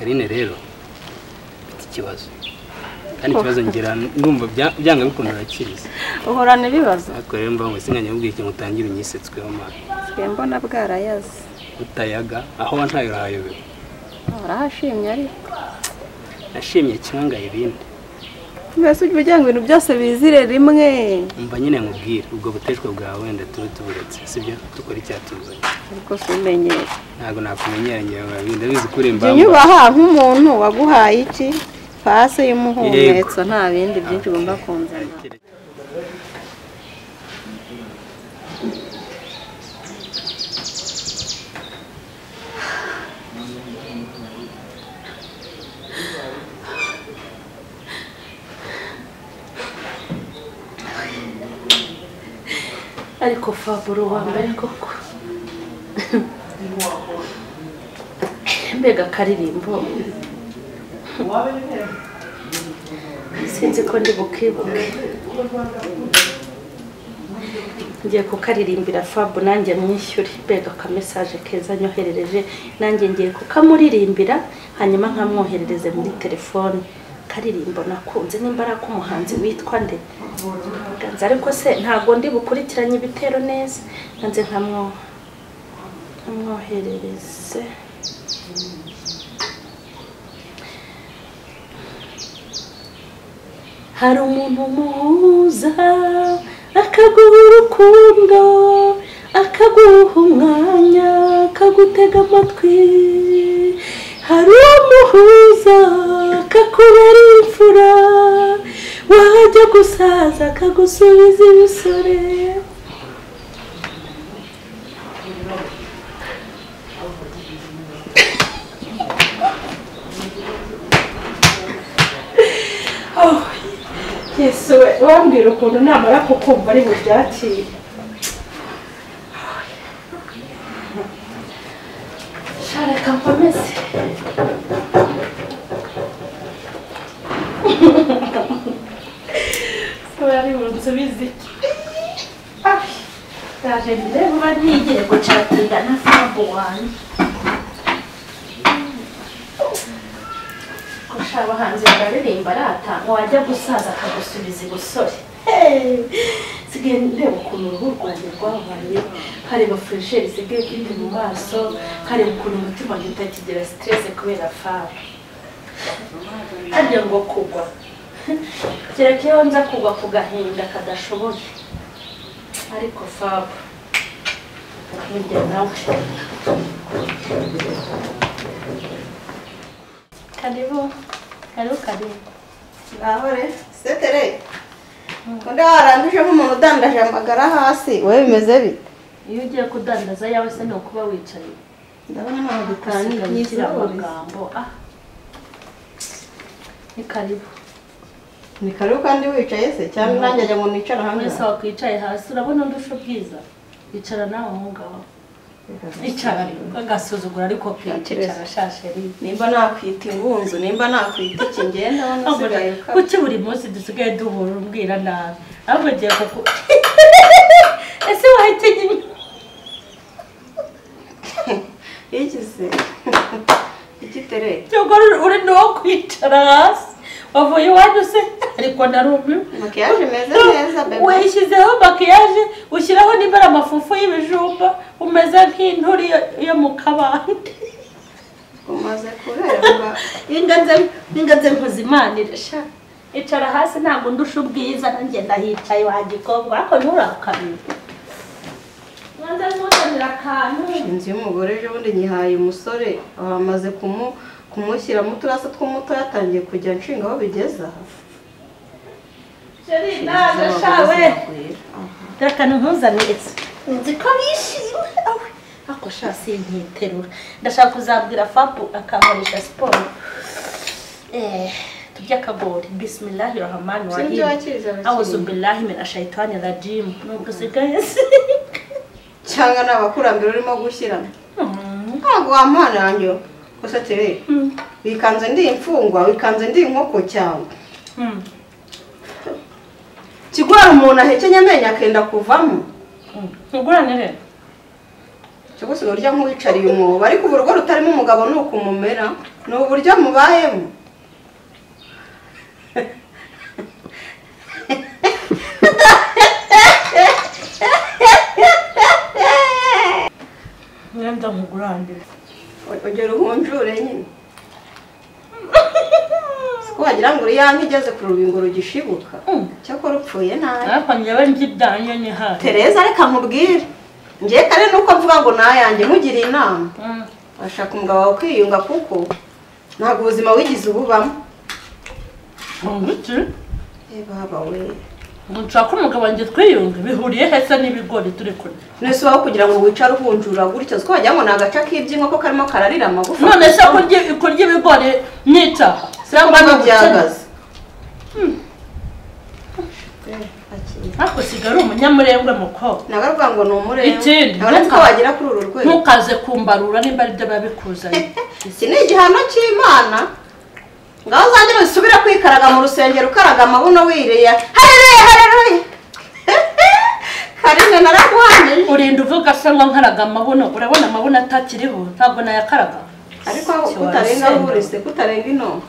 Karine rero ikibazo kandi ikibazo ngira ndumva byanga bikunda rakiriza uhorana ibibazo ariko rero mba ngo singanya ubwiye cyo mutangira unyisetsweho ma mbona bwarayaze utayaga aho ntayo rayobe arahashimye ariko nashimye kimanga ibindi mbese ujya ngo ibintu byose bizire rimwe mba nyine nkubwira ubwo buteshwe bwawe wenda tuburetse sibyo tukora icyatuzanye ariko sumenyera ntago nakumenyeranye ndabizi kuri mbamba nyubaha nk'umuntu waguhaye iki pase y'umuhumetso nta bindi byinshi ugomba kunzana ariko Fabro wa mbere koko mbega karirimbo sinzi ko ndi bukibuke ngiye kukaririmbira Fabro nanjye mwishyure mbega ka message keza nyoherereje nanjye ngiye kukamuririmbira hanyuma nkamwoherereze muri telefone karirimbo nakunze nimbara ko umuhanzi witwa nde ganza ariko se ntago ndi bukurikiranye ibitero neza nanze nkamwoherereze hari umuntu muhuza akaguha urukundo akaguha umwanya akagutega amatwi hari umuhuza kakubera imfura wajya gusaza akagusubiza ibisore Yesu wambwira ukuntu namara kukumva ari bubyakire shareka mpameze Sorry unsubize iki Taje ndebo banigiye gucatinga na Fabro wanjye abahanzi bararirimba aratanga wajya gusaza akagusubiza igusore sigaye ndeba ukuntu uruhu rwanjye rwabaye hareba fresheri sigaye kwindi mu maso hareba ukuntu umutima wanjye utakigira stress kubera Fabro harya ngo kugwa kirekeho nza kugwa ku gahinda kadashoboye ariko Fabro burya nawe karibu ngahore setere konde waranduje nk'umuntu udandaje amagara hasi wewe bimeze bite iyo ugiye kudandaza yawe se no kuba wicaye ndabona nta gitangira nyisira amagambo ni karibu kandi wicaye se cyangwa nanjye ajya ngo nicara hamwe wese wakwicaye hasi urabona ndusho bwiza icara nawe mu ngaho icara agasuzugura ariko kwicara shasheri nimba nakwita ingunzu nimba nakwita iki ngenda wanasigaye kuki buri munsi dusigaye duhura umbwira nabi ahubwo giye kuko ese wahitanye ikize ikitere cyo uri no kwicara hasi wavuye iwanyu se ariko narumye makiyaje meze neza bebe wishyizeho makiyaje ushyiraho n'imbara amafufu y'ibijumba umeze nk'inturi yo mu kabande umaze kureba inganze mpuzimanire sha icara hasi ntabwo ndusha ubwiza nanjye ndahicaye wagikobwa ariko nturakamira nganze mutanira akantu inzu y'umugore ejo bundi nyihaye umusore amaze kumushyira mu turasa tw'umuto yatangiye kujya nshinga aho bigeza Sheri naje shawe Dakana ntuzanitse nzi ko bishimye ako shasi nkiterura ndashaka kuzabwira Fabro akankoresha siporo tujya kagori bismillahirrahmanirrahim a'udhu billahi minash shaitani rajim nubwo sigaye cyangwa nabakurambira urimo gushyirana ntabwo wamana yanjye kosa tere wikanze ndi imfungwa wikanze ndi inkoko cyangwa kigwara umuntu ahekenya amenya akenda kuvamo ugurane rero cyo gusiga urya nk'uwicariye umwobo ariko uburwo rutarimo umugabo nuko umumera ni uburyo mubayemo. Mwenda mugurandira. Ugera uhunjure nyine. Siko wagira ngo uri yanke igeze ku rubingo rugishibuka. Cyakora upfuye nabi. Ariko njyewe ngibyanye ni hafi. Tereza reka nkubwire. Ngiye kare nuko mvuga ngo nayanjye nkugire inama. Ashaka umugabo wawe kwiyunga kuko ntabwo ubuzima wigize ububamo. Ngiki? Baba we. Nshaka umugabo wanjye twiyunga bihuriye hese n'ibigori turi kurya. Nese waho kugira ngo wicare uhunjura gutyo siko wagira ngo nagaca k'ibyinko ko karimo kararira amagufa. None se kurya ibigori nica. Cyangwa byagaze. Ako sigara umunyamurengwe muko. Nagaruvuga ngo ni umurengwe. Ikindi. None ko wagira kuri uru rwego. Ntukaze kumbarura nimba ari byo babikuzanye. Iki ni igihano cy'Imana. Ngaho uzagire usubira kwikaraga mu rusengero ukaraga amabuno wiriye. Haleluya. Karine naraguhanye. Urinda uvuga se ngo nkaraga amabuno. Urabona amabuno atakiriho ntabwo nayakaraga. Ariko kutarenga urese kutarenga ino.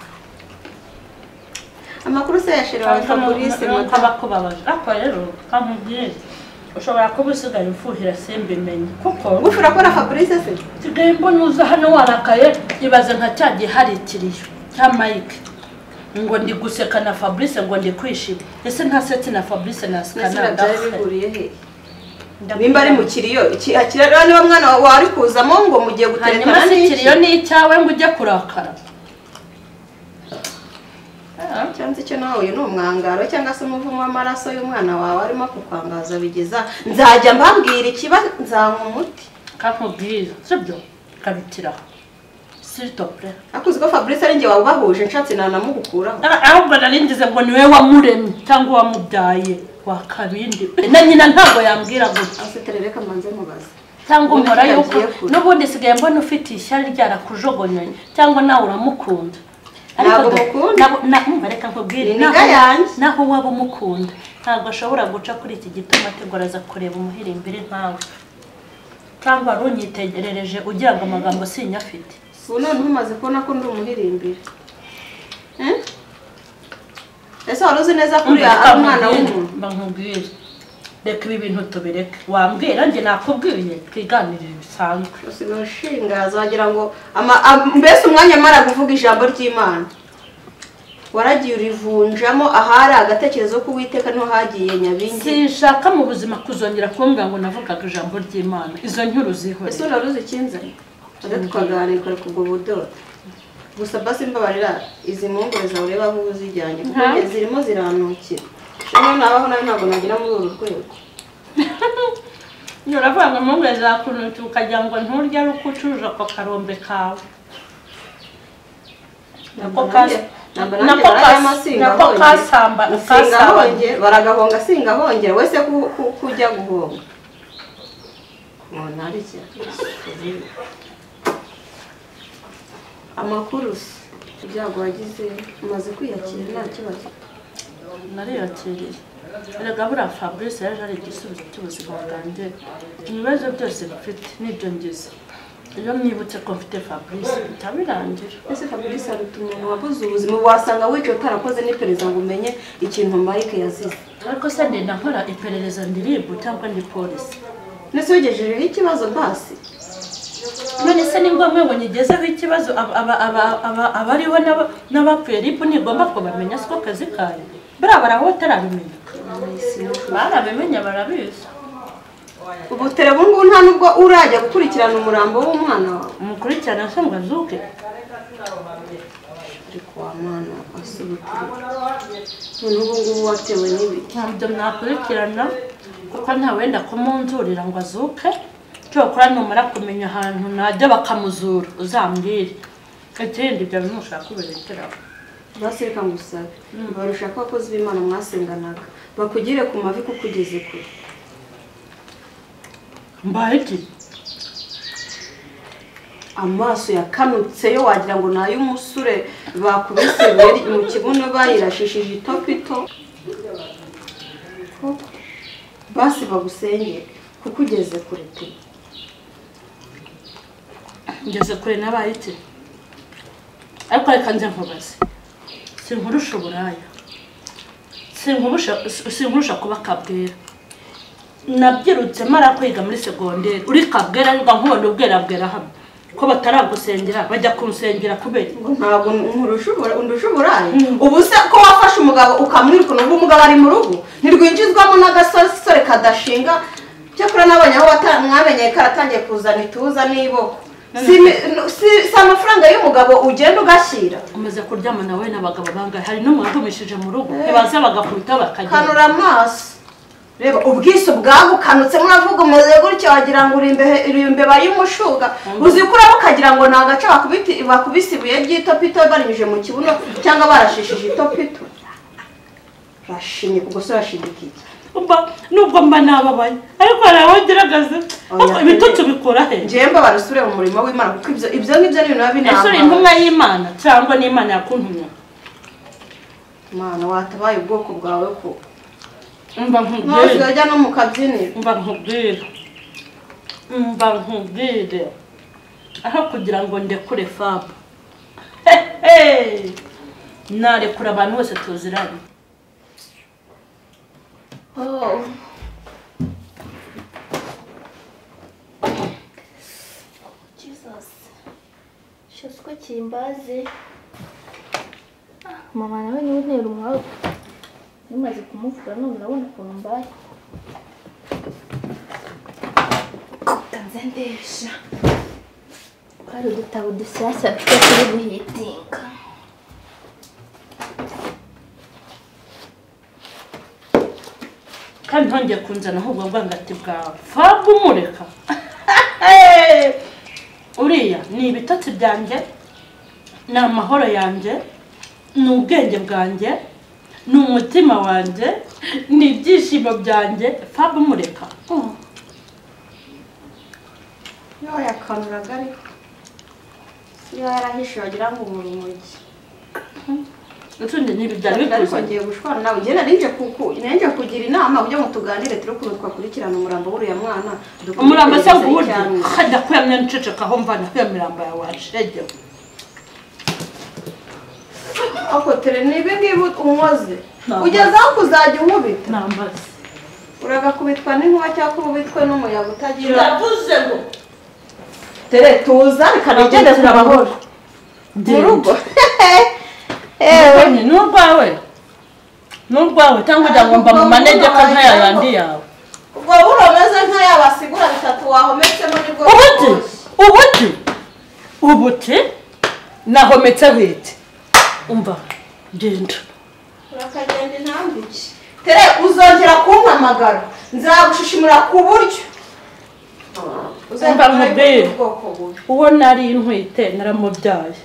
Amakuru se yashira Fabrice mutabakubabaje. Ako rero kamubwiye. Ushobora kuba usigaye ufuhira sembe menye. Kuko gufura ko na Fabrice se. Sigaye mbona uza hano warakaye ibaze nka cyagiye hari ikiriyo. Cya Mike. Ngo ndi guseka na Fabrice ngo ndi kwishima. Ese nta seti na Fabrice nasikana ndabiguriye he. Nimba ari mu kiriyo akirera niba mwana wari kuzamo ngo mugiye guterekana n'iki. Kiriyo ni icyawe ngo ujye kurakara. Cyanze cyo nawe ni umwangaro cyangwa se umuvumo w'amaraso y'umwana wawe arimo kukwangaza bigeza nzajya mbabwira ikiba nzanywa umuti kakubwira sibyo kabitira s'il te plaît. Akuzi ko Fabrice ari nge wabahuje nshatse nanamugukuraho ahubwo naringize ngo niwe wamuremye cyangwa wamubyaye wakabindi na nyina ntago yambwira gutya aseterereka manze mubaza cyangwa umora yuko n'ubundi sigaye mbona ufite ishyari ryarakujogonye cyangwa nawe uramukunda. Ntabwo mukunda reka nkubwire naho waba umukunda ntabwo ashobora guca kuri iki gituma ategoraza kureba umuhirimbiri nkawe cyangwa runyitegerereje ugira ngo amagambo sinyafite. None umaze kubona ko ndi umuhirimbiri ese wari uzi neza kuri ari umwana w'umuntu. Bankubwire reka ibi bintu tubireke wambwira njye nakubwiye twiganirire bisanzwe. Usigaye ushingaza wagira ngo mbese umwanya amara kuvuga ijambo ry'Imana waragiye urivunjamo ahari agatekerezo ko Uwiteka niho hagiye nyabingi. Sinshaka mu buzima kuzongera kumbwira ngo navugaga ijambo ry'Imana izo nkuru zihore. Ese uraruzi kinzanye tukaganira kubwo budodo gusa basi mbabarira izi mungore zawe ureba aho uzijyanye kuko zirimo ziranukira. Shano nabaho nawe ntabwo nagira muri uru rwego. Uravuga ngo mungore zakunuka ukagira ngo nturya ari uko ucuruje ako karombe kawe. Nako kasamba baragahonga singahongera wese kujya guhonga. Ntariki amakuru ibyago wagize umaze kwiyakira nta kibazo. Nariyakiriye erega buriya Fabrice yaje ari igisubizo cy'ubuzima bwanjye ibibazo byose bifite n'ibyo ngize. Iyo mwibutse ko mfite Fabrice bitabirangira. Ese Fabrice ari umuntu wabuze ubuzima wasanga wicaye utarakoze n'iperereza ngo umenye ikintu Mike yazize. Ariko se ndenda nkora iperereza ndiribu cyangwa ndi polisi. Nese wigejejeho ikibazo basi. None se ni ngombwa ngo nyigezeho ikibazo abariho n'abapfuye ribu nigomba kubamenya siko kazi kayo. Buriya baraho batarabimenya. Barabimenya barabizi. Ubu terebungu nta nubwo urajya gukurikirana umurambo w'umwana wawe. Umukurikirana se ngo azuke. Ariko wa mwana asubukira. N'ubu ngubu watewe n'ibi. Ntabyo nakurikirana kuko nta wenda kumunzurira ngo azuke. Cyokora numara kumenya ahantu najya bakamuzura uzambwire. Ikindi ibyo bimushaka kuberekeraho. Basi reka ngusabe. Barushaka abakozi b'Imana mwasenganaga. Bakugire ku mavi kukugeze kure. Mbaiki amaso yakanutse yo wagira ngo nayo umusure bakubise mu kibuno bayirashishije itopito. Basi bagusengere kukugeze kure pe. Ngeze kure nabayite. ariko reka nze nkubaze sinkurusha uburaya sinkurusha kuba kabwera nabyirutse mara kwiga muri segonderi uri kabwera ariko nkubona ubwera hamwe ko bataragusengera bajya kumusengera kubera ntabwo undusha uburaya ubu se ko wafashe umugabo ukamwirukana ubu umugabo ari mu rugo ntirwinjizwamo n'agasore kadashinga cyakora nabonye aho mwamenye karatangiye kuzana ituza n'iboko si amafaranga y'umugabo ugenda ugashyira umaze kuryama nawe n'abagabo bangahe hari n'umwagumishije mu rugo ntibaze bagakubita bakagenda kanura amaso reba ubwiso bwagukanutse mwavuga umeze gutyo wagira ngo uri imbeba y'umushuga uzikuraho ukagira ngo ni agace bakubise ibuye ry'itopito barinyuje mu kibuno cyangwa barashishije itopito rashimye ubwo se rashidikiye nubwo mba nababaye ariko hari aho ngeragaze ibitutsi bikora he njyemba barasubire mu murimo w'Imana kuko ibyo ngibyo ni ibintu biba binama ese uri intumwa y'Imana cyangwa n'Imana yakuntumye Mana watabaye ubwoko bwawe ko umva nkubwire nozajya no mu kabyiniro umva nkubwire aho kugira ngo ndekure Fab narekura abantu bose tuziranye Oh. Jesus. Shoswa kimbaze. Mama nawe ni untera umwawe. Nimaze kumuvuga none urabona ukuntu mbaye. Kanze ndesha. Hari udutabo dushyashya turi guhitinga. kandi ntongeye kunzana ahubwo bwangati bwawe Fab umureka uriya ni ibitotsi byanjye ni amahoro yanjye ni ubwenge bwanjye ni umutima wanjye ni ibyishimo byanjye Fab umureka yo yakanuraga ariko yo yarahishe wagira ngo umurumugi utundi nibi byari bikuze ngiye gushwana nawe ngena ninje kugira inama ujye mutuganire turi kuno twakurikirana umurambo w'uriya mwana umurambo se nguburyo hajya kuyamya nceceka aho mvana kwiya mirambo yawe washege ako tere nibi ngibi unkoze ugeze aho kuzajya umubita nambaze uragakubitwa n'inkuba cyangwa kubitwe n'umuyaga utagira yavuze ngo tere tuza kanigende kurabahora mu rugo n'urwawe cyangwa ujya ngo mba mu manegeka nk'ayandi yawe ubwo uromeze nk'ayabasigura bitatu wahometsemo nibwo ubuti nahometse wite umva genda urakagenda intambike tere uzongera kumpamagara nzagushishimura ku buryo umva nkubwire uwo nari ntwite naramubyaye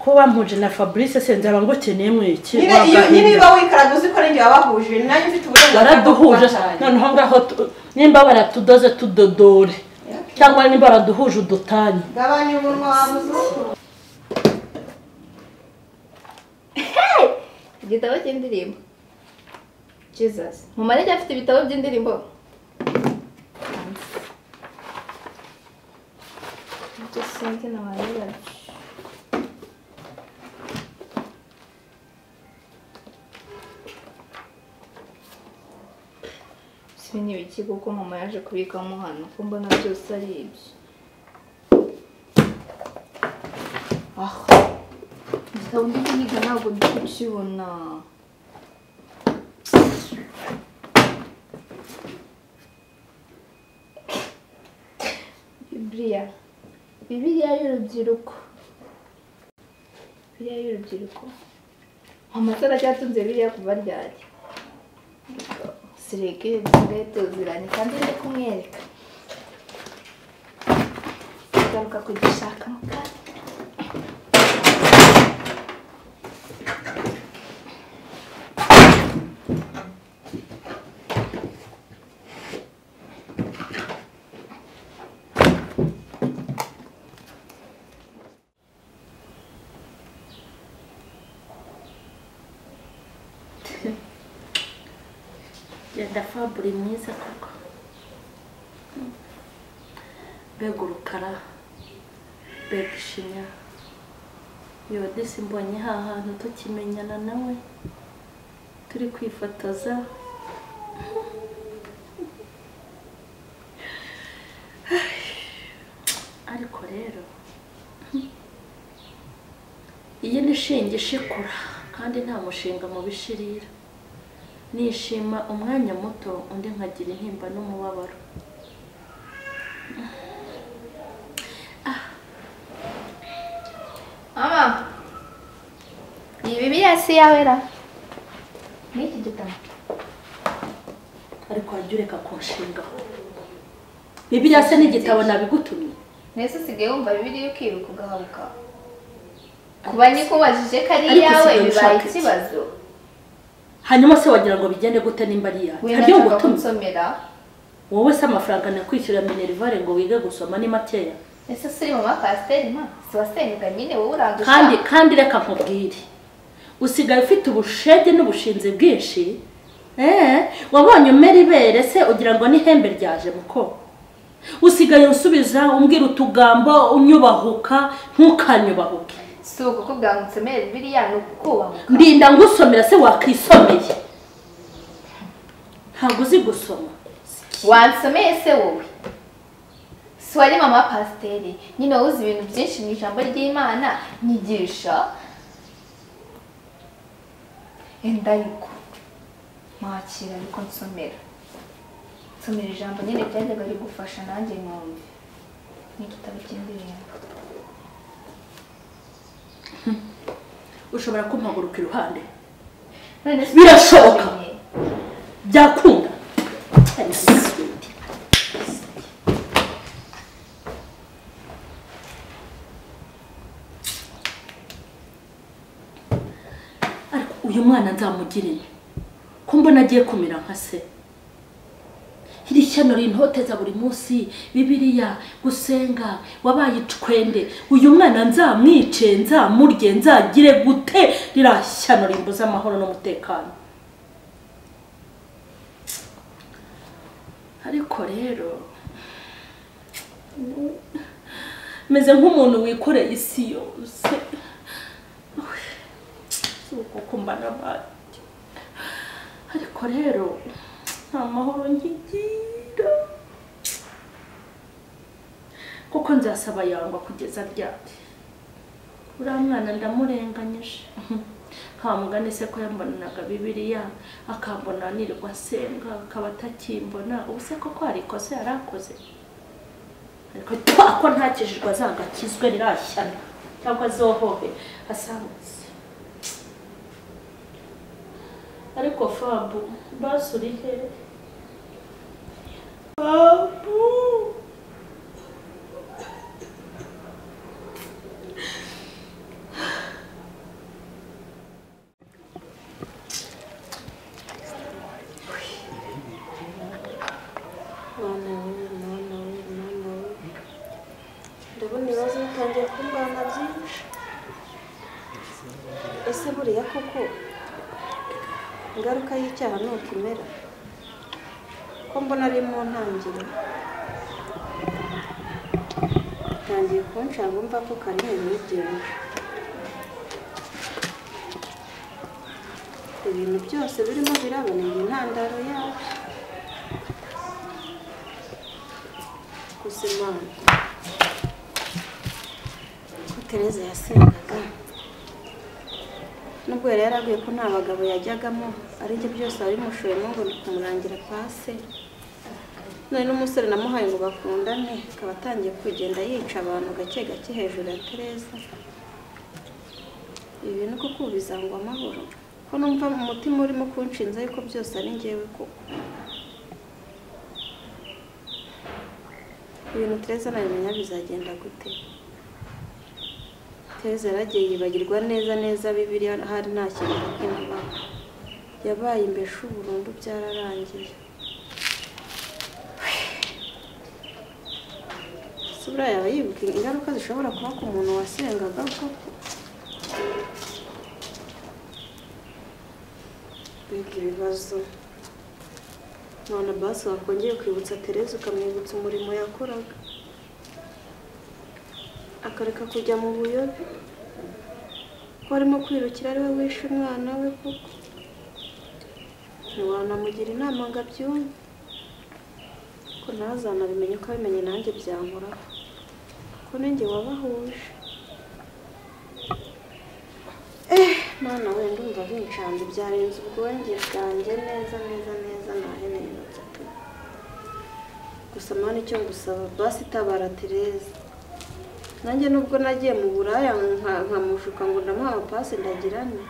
ko wampuje na Fabrice senzaba ngo keneye mwiki niba wikaraga uzi ko n'indi wabahuje nanjye mfite uburenganzira waraduhuje noneho ngaho nimba baratudoze tudodore cyangwa nimba baraduhuje udutanye gabanya umunwa wamuzukuru igitabo cy'indirimbo Jesus mama rege afite ibitabo by'indirimbo Sinzi na Maria. Sibini Ikigugu mama yaje kubikamo hano ko mbona byose ari ibyo. Igitabo ndi kwiga ntabwo ndi kukibona. Bibiliya y'urubyiruko. Bibiliya y'urubyiruko. Mama se aracyatunze Bibiliya kuva ryari. Sireke nsigaye tuziranye kandi ndi kumwereka. Garuka kugishaka mu kanya. Yenda Fabrice mwiza koko. Bega urukara, bega ishinya, Yo disi mbonye hantu tukimenyana nawe turi kwifotoza. Ariko rero iyi ni shinge ishikura kandi nta mushinga mu bishirira. Nishima umwanya muto undi nkagira intimba n'umubabaro. Mama, iyi Bibiliya si yawe ra? Niki gitabo? Ariko wajya ureka kunshingaho. Bibiliya se n'igitabo nabigutumye. Nese usigaye wumva Bibiliya ukiruka ugahabuka. Kuba nikubajije ko ari iyawe bibaye ikibazo. Hanyuma se wagira ngo bigende gute nimba ari yawe? Haryo gutumira. Wowe se amafaranga nakwishyura minerivare ngo wige gusoma ni makeya. Ese suri mama pasiteri ma? Si wasenga nyine wowe urandusha. Kandi reka nkubwire. Usigaye ufite ubushege n'ubushinzi bwinshi. Wabonye umera ibere se ugira ngo ni hembe ryaje muko. Usigaye usubiza umbwira utugambo unyubahuka ntukanyubahuke. Suko kubwangutse mere Bibiliya no kubahuka. Ndinda ngusomera se wakisomeye. Ntabwo uzi gusoma. Wansomeye se wowe? Swali mama pasiteri, nyine uzi ibintu byinshi mu ijambo ry'Imana nyigisha. Endariko makira ariko nsomera. Nsomera ijambo nyine byajyaga rigufasha nanjye mwumve. N'igitabo cy'indirimbo. Ushobora kumpaguruka iruhande. Birashoboka. Byakunda. Uyu mwana nzamugirene ko mbona agiye kumira nka se. Iri shyano rintoteza buri munsi Bibiliya gusenga wabaye twende. Uyu mwana nzamwice nzamurye nzagire gute rira shyano rimbuza amahoro n'umutekano. Ariko rero meze nk'umuntu wikoreye isi yose. Suko kumbana bati. Ariko rero nta mahoro nkigira. Kuko nzasaba yangwa kugeza ryari. Uriya mwana ndamurenganyije. Kamugane se ko yambonanaga Bibiliya akambona nirirwa senga akaba atakimbona. Ubuse koko Ararikoze yarakoze. Ariko twako ntakijijwe azagakizwe rirashyana cyangwa zohobe asanze. Ariko Fabu basuri he? Fabu ndabona ibibazo bitangiye kumbana byinshi. Ese buriya koko ingaruka y'icyaha ni ukimera ko mbona ari mu ntangiriro. Tangiye kunshanga umva ko kari n'ibigenda. Ibintu byose birimo biraboneye intandaro yabyo. Gusa Imana ko Tereza yasengaga nubwo yari yaraguye ko nta bagabo yajyagamo ariko byose ari mushoyemo ngo kumurangira pase. None n'umusore namuhaye ngo bakundane akaba atangiye kugenda yica abantu gake gake hejuru ya Tereza. Ibi bintu koko bizangwa amahoro ko numva mu mutima urimo kunshinza yuko byose ari ngewe koko. Ibintu Tereza nabimenya bizagenda gute? Tereza yaragiye yibagirwa neza Bibiliya hari nta kintu kinaba. Yabaye imbeshu burundu byararangiye. Subra yaba yibuka ingaruka zishobora kuba ku muntu wasengaga koko. Bega ibibazo. None basi wakongeye kwibutsa Tereza ukamwibutsa umurimo yakoraga. Akareka kujya mu buyobe. ko arimo kwirukira ari we wishe umwana we kuko ntiwanamugira inama ngo abyumve ko ntazanabimenye ko abimenye nanjye byankuraho ko ninjye wabahuje. Mana we ndumva bincanze byarenze ubwonge bwanjye neza neza neza naheneye batatu. Gusa Mana icyo ngusaba basi tabara Tereza. Nanjye nubwo nagiye mu buraya nkamushuka ngo ndamuha pasi ndagirane.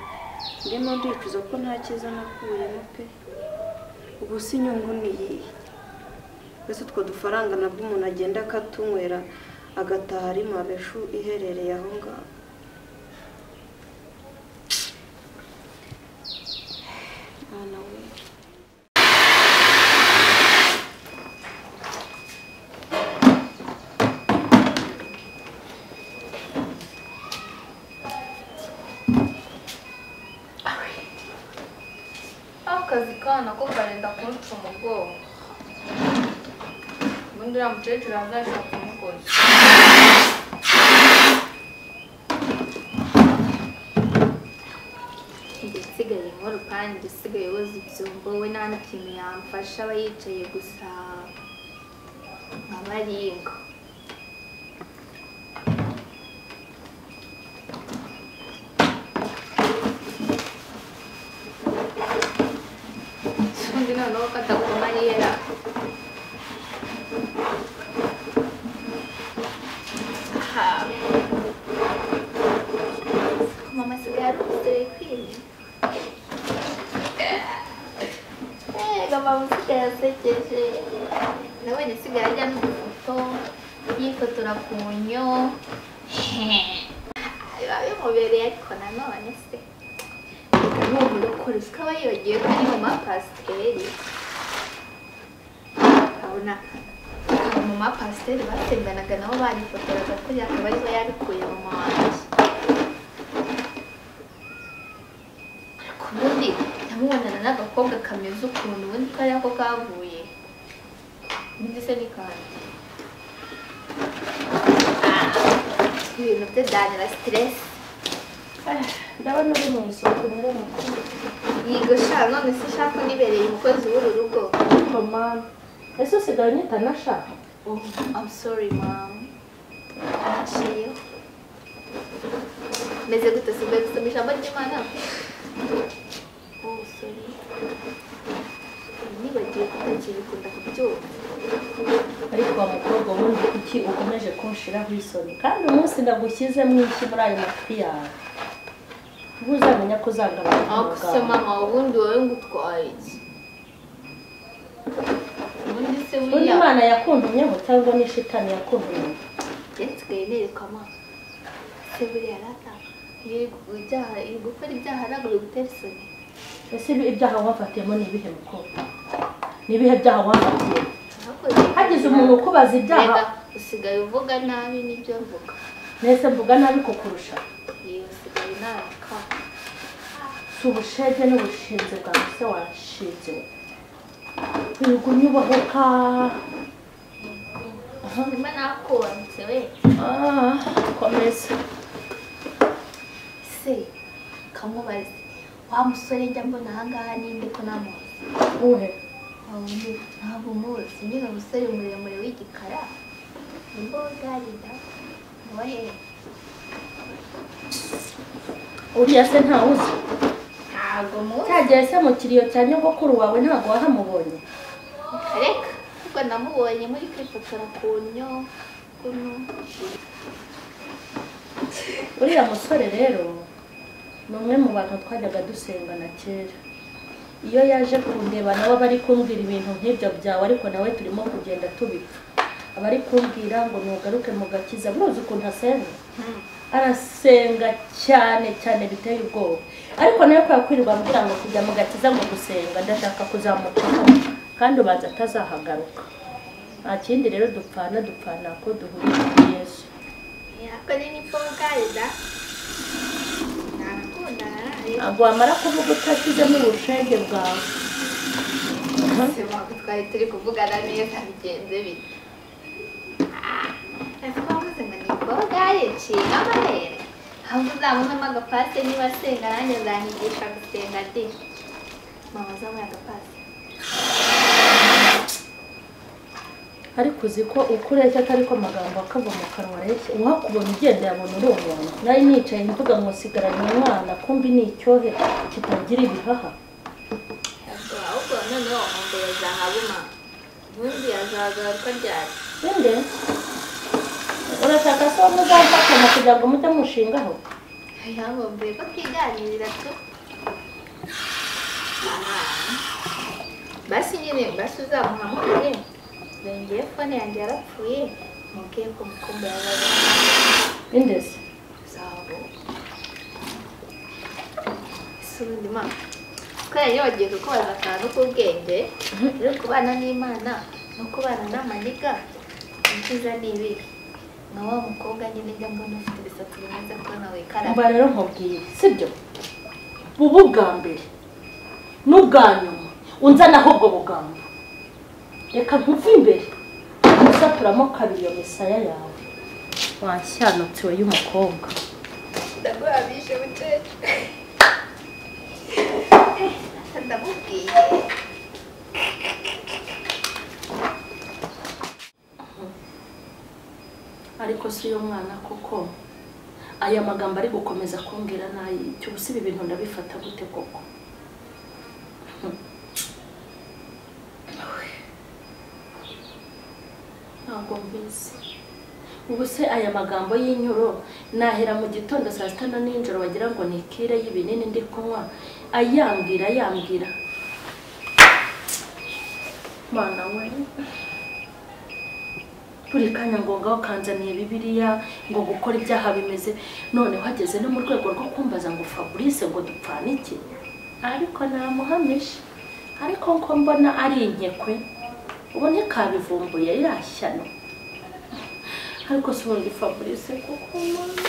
Ndimo ndicuza ko nta cyiza nakuyemo pe. Ubu si inyungu niyihe. Bese utwo dufaranga nabwo umuntu agenda akatunywera agataha ari mabeshu iherereye aho ngaho. Mana we. Akazi kana ko karenda kunca umugongo. Ubundi uriya mukecuru azashaka umukozi. Ndisigaye nkora kandi ndisigaye woza ibyombo we nta n'ikintu yamfasha aba yicaye gusa nk'abaringa. Undi noneho ko atakoma yera. Mama asigaye ari umusore kwini. Mama usigaye asekeje. Nabonye asigaye ajya n'udufoto yifotora ku nyo. Biba bimubereye ariko nanone se. Umurokore ukaba yibagiwe ko ari mama pasiteri. Urabona mama pasiteri batembanaga nabo barifotoraga kuri akaba ariho yabikuye mama wanjye. Ku bundi namubonana n'agakobwa kameze ukuntu ubundi ko ari ako kavuye. Ubundi se ni kandi ibintu bye byanira siteresi. Ndabona uri mu isoko rero mukuru. Yigo sha none se shaka nibereye umukozi w'uru rugo. Mama, ese usigaye unyita na sha? Oh, I'm sorry mom. Ashiyo. Meze gute sibe gusoma ijambo ry'Imana? Oh, sorry. Nibagiye kutakibikunda kubyumva. Ariko wa mukobwa wundi kuki ukomeje kunshiraho isoni kandi umunsi ndagushyizemo iki muri ayo matwi yawe. Uzamenya ko uzangabana. Akuse mama ubundi wowe ngutwaye iki? Ubundi se Undi Imana yakundumyeho cyangwa ni shitani yakundumye? Yesigaye nereka mama. Se buriya rata. Iri gukora ibyaha ntabwo bigutera isoni. Ese ibyaha wafatiyemo ni ibihe mukobwa? Ni ibihe byaha wafatiye? Hagize umuntu ukubaza ibyaha usigaye uvuga nabi n'ibyo mvuga. Nese mvuga nabi kukurusha. Usigaye naraka. Subushege n'ubushinze bwa se washinze. Bigunyubahuka. Ndima nakonse we. Komeza. Se kamubaze. Wa musore njya mbona ahangaha ninde ko namuzi. Uhe. Ntabwo muzi nyine umusore muremure w'igikara. Imbogarida. Wahe. Uriya se ntawuzi. Ntabwo muzi. Cyagiye se mu kiriyo cya nyogokuru wawe ntabwo wahamubonye. Reka kuko namubonye muri kwifotora ku nyo kuno. Uriya musore rero ni umwe mu bantu twajyaga dusengana kera. Iyo yaje kundeba nawe bari kumbwira ibintu nk'ibyo byawe ariko nawe turimo kugenda tubipfa. Abari kumbwira ngo nugaruke mu gakiza muzi ukuntu asenga. Arasenga cyane cyane biteye ubwoba. Ariko nayo kwakwirirwa ambwira ngo kujya mu gakiza ngo gusenga ndashaka kuzamukaho kandi ubanza atazahagaruka. Nta kindi rero dupfana ko duhuriye kuri Yesu. Yakone ni fogarida. Ntabwo wamara kuvuga utashyizemo ubushenge bwawe. Twari turi kuvugana neza bigenze bite. Ese wavuze ngo ni fogarida nshinga amabere. ahubwo uzabonamo agapasi niba asenga nanjye nzanyigisha gusenga de mama uzamuye agapasi ariko uzi ko ukureshya atari ko amagambo akava mu kanwa reshya uwakubona ugenda yabona uri umuntu nari nicaye mvuga ngo sigaranye umwana kumbi ni icyohe kitagira ibihaha ahubwo noneho umugore zahabuma ubundi yazagaruka ryari inde urashaka se muzafatanya kugira ngo mujye mushingaho ayabo mvuye ko twiganirira tu basi nyine basi uzamuhamagare ngiye fone yanjye yarapfuye mubwiye ko mukumbi yabaye indese zabo sundi ma twari yagiye kukubaza akantu k'ubwenge rero kubana n'Imana no kubana n'amaniga ibyiza ni ibi na wa mukobwa nyine njya mbona ufite ibisatsi bimeze ko nawe karaba mba rero nkubwiye sibyo bubu bwa mbere n'ubwa nyuma unzanaho ubwo bugambo reka nkuve imbere usaturamo kabiri iyo misaya yawe wanshyanotiwe y'umukobwa ndagurabishe buce ndamubwiye ariko si uyo mwana koko aya magambo ari gukomeza kumbwira n'ay'icyo ubu si ibi bintu ndabifata gute koko ntabwo mbizi ubu se aya magambo y'inyuro nahera mu gitondo saa sita na nijoro wagira ngo ni ikire y'ibinini ndi kunywa ayambwira mana we buri kanya ngo ngaho kanzaniye bibiliya ngo gukora ibyaha bimeze none hageze no mu rwego rwo kumbaza ngo Fabrice ngo dupfana iki ariko namuhamisha ariko nko mbona ari inkekwe ubone kabivumbuye irashyano ariko si ubundi Fabrice kuko mana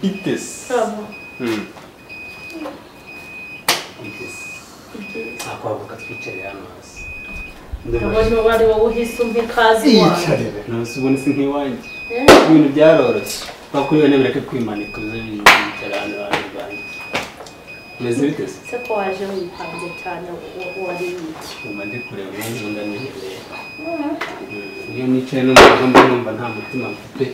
itese akwavuga twicarira hano hasi ndabona wari wowe uhise umpa ikazi wawe ntusubone si nk'iwanjye ibintu byaroroshye bakuriwe nemereke kwimanika uze bicara hano rwanjye umeze bite se ko waje wipanze cyane wari iki uma ndi kureba ubundi nganihereye iyo nicaye n'umugabo numva nta mutima mfite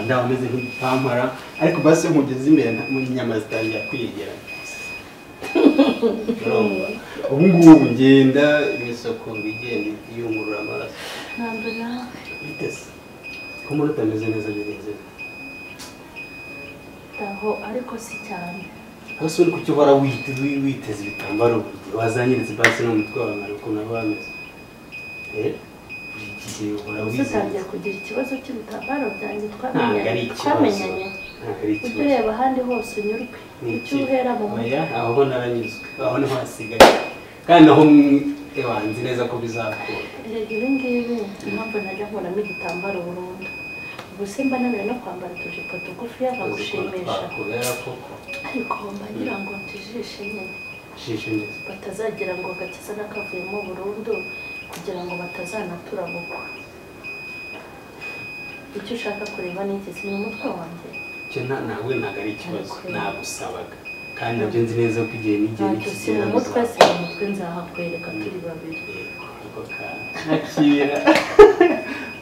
ndaho ameze nk'igipampara ariko basi iyo nkugeze imbere mu nyama zitangira kwiyegeranya ubu ngubu ngenda imisoko igenda iyungurura amaraso ntabwo nawe bitese ko muri utameze neza birenze aho ariko si cyane hose uri kucyo uhora witeze ibitambaro buri wazanyiritse basi no mu mutwe wawe nkari ukuntu aba ameze utangiye kugira ikibazo cy'ibitambaro byanjye twamenyanye ujye ureba ahandi hose unyurwe icyo uhera mu mutwe aho naranyuzwe aho niho hasigaye kandi naho nzi neza ko bizakura ibi ngibi impamvu ntajya nkuramo igitambaro burundu ubu se mba naniwe no kwambara utujipo tugufi yakagushimisha ariko mbagira ngo ntijishe nyine batazagira ngo agakiza n'akavuyemo burundu kugira ngo batazanaturabukwa icyo ushaka kureba ni iki ni umutwe wanjye cyo nawe ntabwo ari ikibazo nagusabaga kandi nabyo nzi neza ko igihe n'igihe nikigera si mu mutwe nzahakwereka turi babiri nakira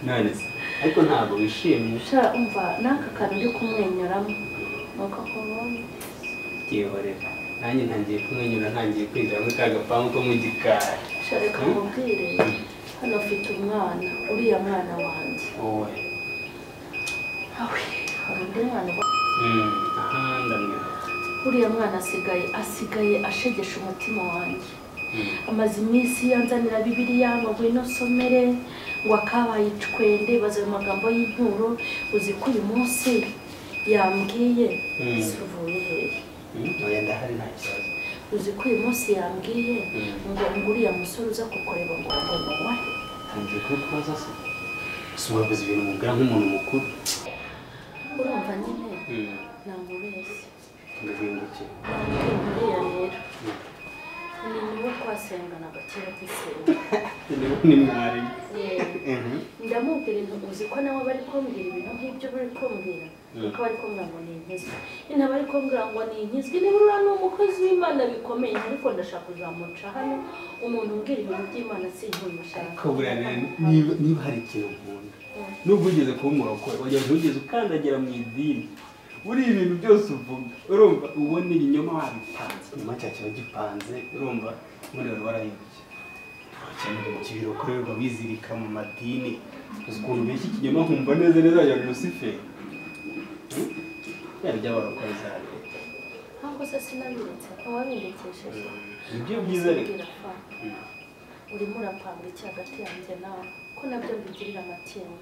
none se ariko ntabwo wishimye umva n'aka kantu uri kumwenyuramo nuko kubonye byihorera nanjye ntangiye kumwenyura ntangiye kwinjira muri ka gapangu ko mu gikari reka mubwire hano ufite umwana uriya mwana wanjye wowe awe hari undi mwana ndamwe uriya mwana asigaye ashegesha umutima wanjye amaze iminsi yanzanira bibiliya ngo ngwino somere ngo akabaye icwende baza mu magambo y'inkuru uzi ko uyu munsi yambwiye sivuye hehe oya ndahari nta kibazo uzi ko uyu munsi yambwiye ngo uriya musore uza kukureba ngo wowe ntangiye kukubaza se si wabuze ibintu mubwira nk'umuntu mukuru urumva nyine ntabwo ubeshye ndahindukiye uriya rero ni niwe twasenganaga kera dusenga ni mwarimu ndamubwira intu uzi ko nawe bari kumbwira ibintu nk'ibyo bari kumbwira ko bari kumbwira ngo ni inkizwi ina bari kumbwira ngo ni inkizwi niba uriya ni umukozi w'Imana bikomeye ariko ndashaka kuzamuca hano umuntu umbwira ibintu by'Imana sinkumushyaka ko buriya niba hari ikintu nkunda nubwo ugeze kuba umurokore wagira ngo ugeze ukandagira mu idini uri ibintu byose uvuga urumva ubona ibinyoma wabipanze nyuma cya kiba gipanze urumva muri rero warayibye cyane mu kibirokorerwa bizirika mu madini uzi ukuntu beshya ikinyoma nkumva neza neza ya Lucifer yarya barokore za leta ntabwo se sinabiretse wabindekesheje ibyo byiza rero urimo urapanga iki hagati yanjye nawe ko nabyo mbigirira amakenga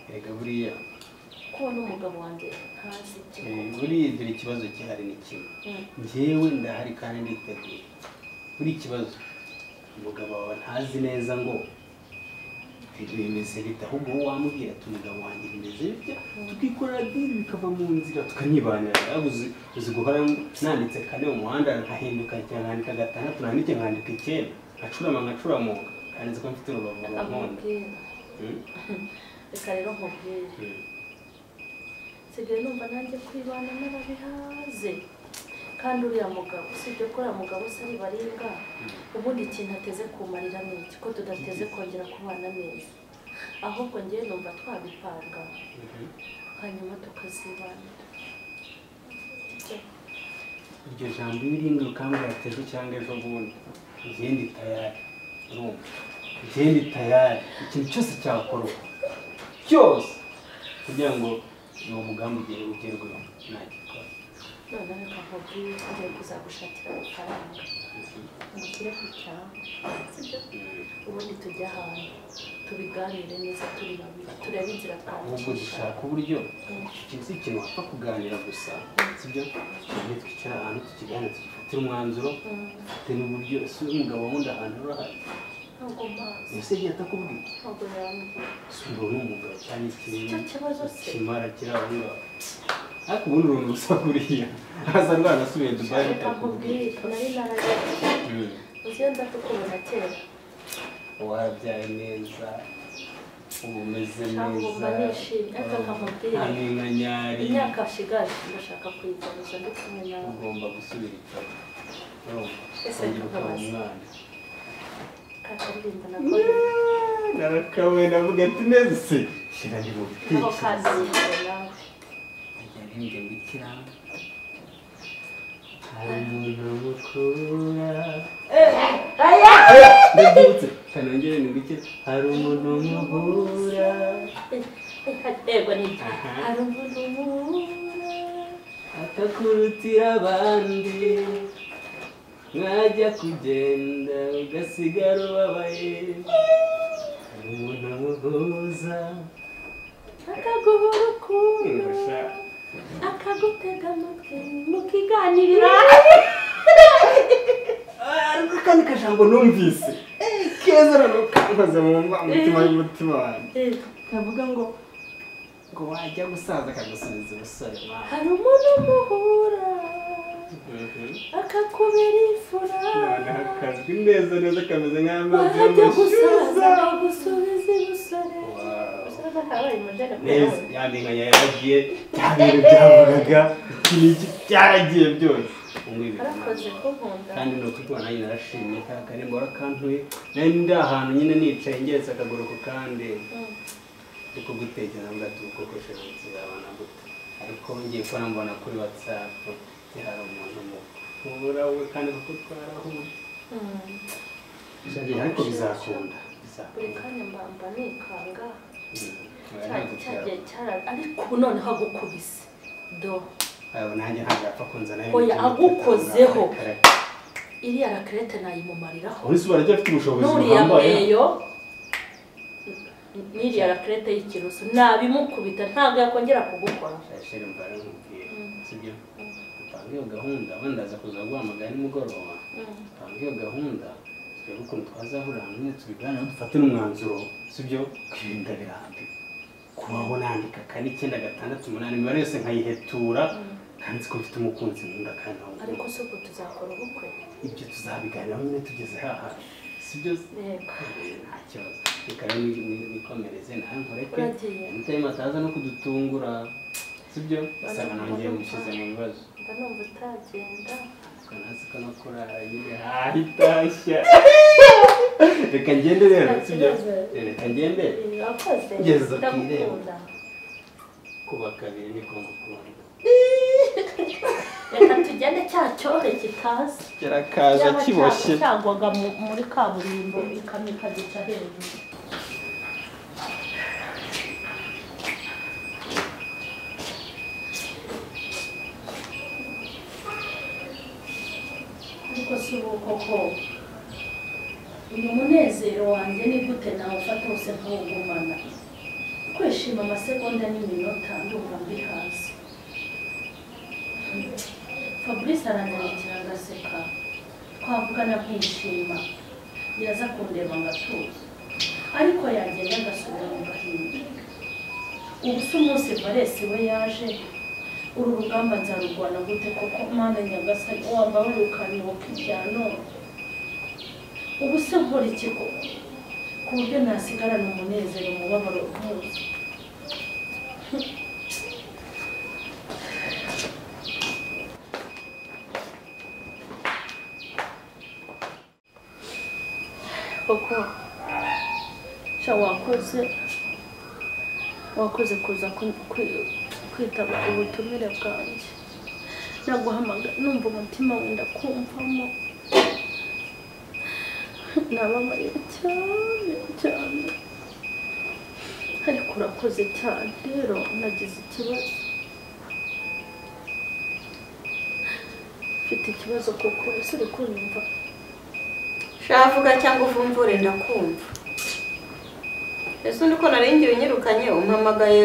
erega buriya kubona umugabo wanjye ntazi buriya dore ikibazo gihari ni kimwe njyewe ndahari kandi nditeguye buri kibazo umugabo wawe ntazi neza ngo bimeze bite ahubwo wowe wamubwira ati umugabo wanjye bimeze bitya tukikorera diri bikava mu nzira tukanibanira uzi guhora nanditse kane mu muhanda nkahinduka nkandika gatandatu nandike nkandika 9 nkacurama nkacuramuka kandi nzi ko mfite urubavu runkunda reka rero nkubwire sigaye numva nanjye kwibana n'ababihaze kandi uriya mugabo usibye ko uriya mugabo se ari baringa ubundi ikintu ateze kumarira ni iki ko tudateze kongera kubana neza ahubwo ngewe numva twabipanga hanyuma tukazibanira iryo jambo ibiringa ukambwira ateze cyangwa ejo bundi ngende tayari urumva ngende tayari ikintu cyose cyakorwa cyose kugira ngo uwo mugambi ugerweho nagikora none reka nkubwire ngiye kuzagushakira amafaranga ngushyire ku cyangwa sibyo ubundi tujya ahantu tubiganire neza turi babiri turebe inzira ahubwo dushaka uburyo iki si ikintu wapfa kuganira gusa sibyo twicara ahantu tukiganira tugifatira umwanzuro dufite n'uburyo ese umugabo wundi ahantu urahari ntabwo mpazi ese igihe atakubwira ntabwo yambwira sumba n'umugabo cyane icyo kibazo se kimara kiri aho ngaho ariko ubundi uruntu rusa kuriya hasa rwanasubiye Dubai bitakubwira nari narajya uziyo ndakukubona kera wabyaye neza ubu umeze neza nishimye ariko nkamubwira nta minkanyari imyaka ashigaje ndashaka kuyigaruza ndi kumwe nawe ugomba gusubira icyaro ese ukaba umwana kakaririmba nakora narakawe navuga ati neza se shyira ndi mu naho bitekerezo kandirimba nawe ajya arimbye ngo ikiranga hari umuntu mukura ndabyutse kanongere ni bike hari umuntu muhura yego ni hari umuntu muhura akakurutira abandi mwajya kugenda ugasigara ubabaye hari umuntu amuhuza akaguha urukundo akagutega amatwi mukiganirira akandi kajambo numvise keza noneho kankoze mu mutima y'umutima wanjye kavuga ngo wajya gusaza akagusubiza ubusore mwana hari umuntu muhura akakubera ifura noneho kazwi neza neza kameze nk'amazi wajya gusaza y'amashyuza akagusubiza ubusore usaza kabaye mujyaga neza yaminkanya yaragiye bya bintu byavugaga iki n'iki byaragiye byose arakoze ko nkunda kandi ni ukubona nanjye narashimye ka karembo warakantuye nari ndi ahantu nyine nicaye ngeretse akaguru ku kandi ndi kugutekereza ngo ati ukokosheje nzabana gute ariko ngiye kubona mbona kuri WhatsApp hari umuntu mukura we kandi kuko twarahuye ariko bizakunda buri kanya mbamba nikanga cyagiye ariko ubu noneho agukubise do nanjye ntabwo yapfa kunzana oya agukozeho iriya rakerete nayimumariraho uretse baracyafite ubushobozi n'uriya mweyo n'iriya rakerete y'ikiruso nabimukubita ntabwo yakongera kugukora shashere mbara nkubwira sibyo upanga iyo gahunda wenda aza kuza guhamagara nimugoroba upanga iyo gahunda turebe ukuntu twazahurira hamwe tubiganira dufate n'umwanzuro sibyo kwirinda birambi kubaho nandika 4 9 6 8 imibare yose nkayihetura kandi ko mfite umukunzi nkunda kandi ariko se ubwo tuzakora ubukwe ibyo tuzabiganiraho nyine tugeze haha sibyo ikibazo reka nikomereze nawe nkoreke mutema ataza no kudutungura sibyo asanga nongeye mushize mu bibazo ndanumva utagenda kanazi kanakora nyine hahitashya reka ngende rero sibyo reka ngende ngeze kwireba kubaka biri niko ngukunda reka tugende cya cyore kitazi kirakaza kiboshye cyagwaga muri kaburimbo ikamyo ikagica hejuru ariko si ubu koko uyu munezero wanjye ni gute nawe ufata wose nkawugumana kwishima amasegonda n'iminota ndumva mbi hasi Fabrice aranyandikira agaseka twavugana nkishima yaza kundeba ngatuza ariko yagenda agasubira mu gahinda ubu se umunsi Fabrice we yaje uru rugamba nzarurwana gute koko Mana nyagasani wambaye ukanibuka ibyano ubu se nkora iki koko ku buryo nasigarana umunezero umubabaro nkuzi Coco wakoze kuza kwitaba ubutumire bwanjye naguhamagara numva umutima wenda kumvamo nababaye cyane ariko urakoze cyane rero nagize ikibazo mfite ikibazo kuko ese uri kunyumva shavuga cyangwa uvumvure ndakumva ese undi ko naringiye unyirukanye umpamagaye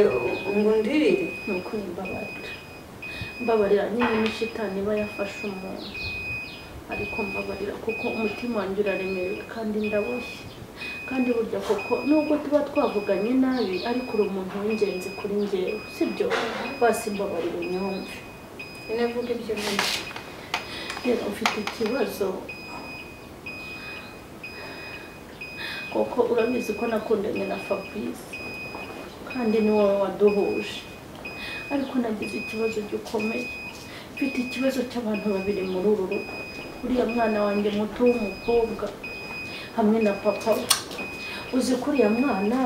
ngo ndirire nuko mbabarira nyine n'ishitani iba yafashe umuntu ariko mbabarira kuko umutima wanjye uraremerewe kandi ndaboshye kandi burya koko nubwo tuba twavuganye nabi ariko uri umuntu w'ingenzi kuri njyewe sibyo basi mbabarira unyumve nyine vuga ibyo bintu rero ufite ikibazo koko urabizi ko nakundanye na Fabrice kandi ni wowe waduhuje ariko nagize ikibazo gikomeye mfite ikibazo cy'abantu babiri muri uru rugo uriya mwana wanjye muto w'umukobwa hamwe na papa uzi ko uriya mwana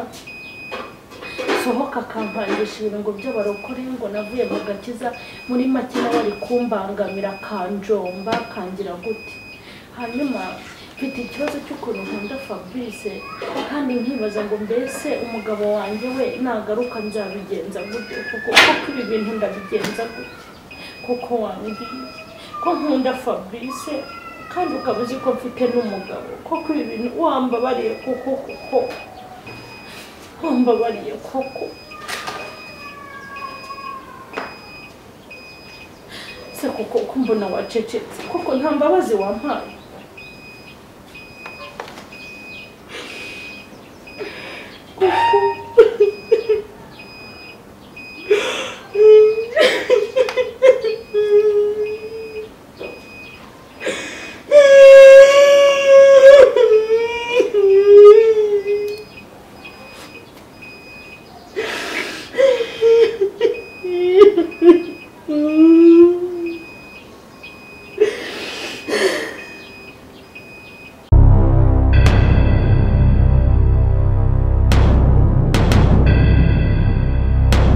sohoka akampangisha ibirungo by'abarokore ngo navuye mu gakiza muri make nawe ari kumbangamira kanjomba kangira gute hanyuma mfite ikibazo cy'ukuntu nkunda Fabrice kandi nkibaza ngo mbese umugabo wanjye we nagaruka nzabigenza gute kuko ibi bintu ndabigenza gute kuko wambwiye ko nkunda Fabrice kandi ukaba uzi ko mfite n'umugabo koko ibi bintu wambabariye kuko wambabariye koko se kuko mbona wacecetse kuko nta mbabazi wampaye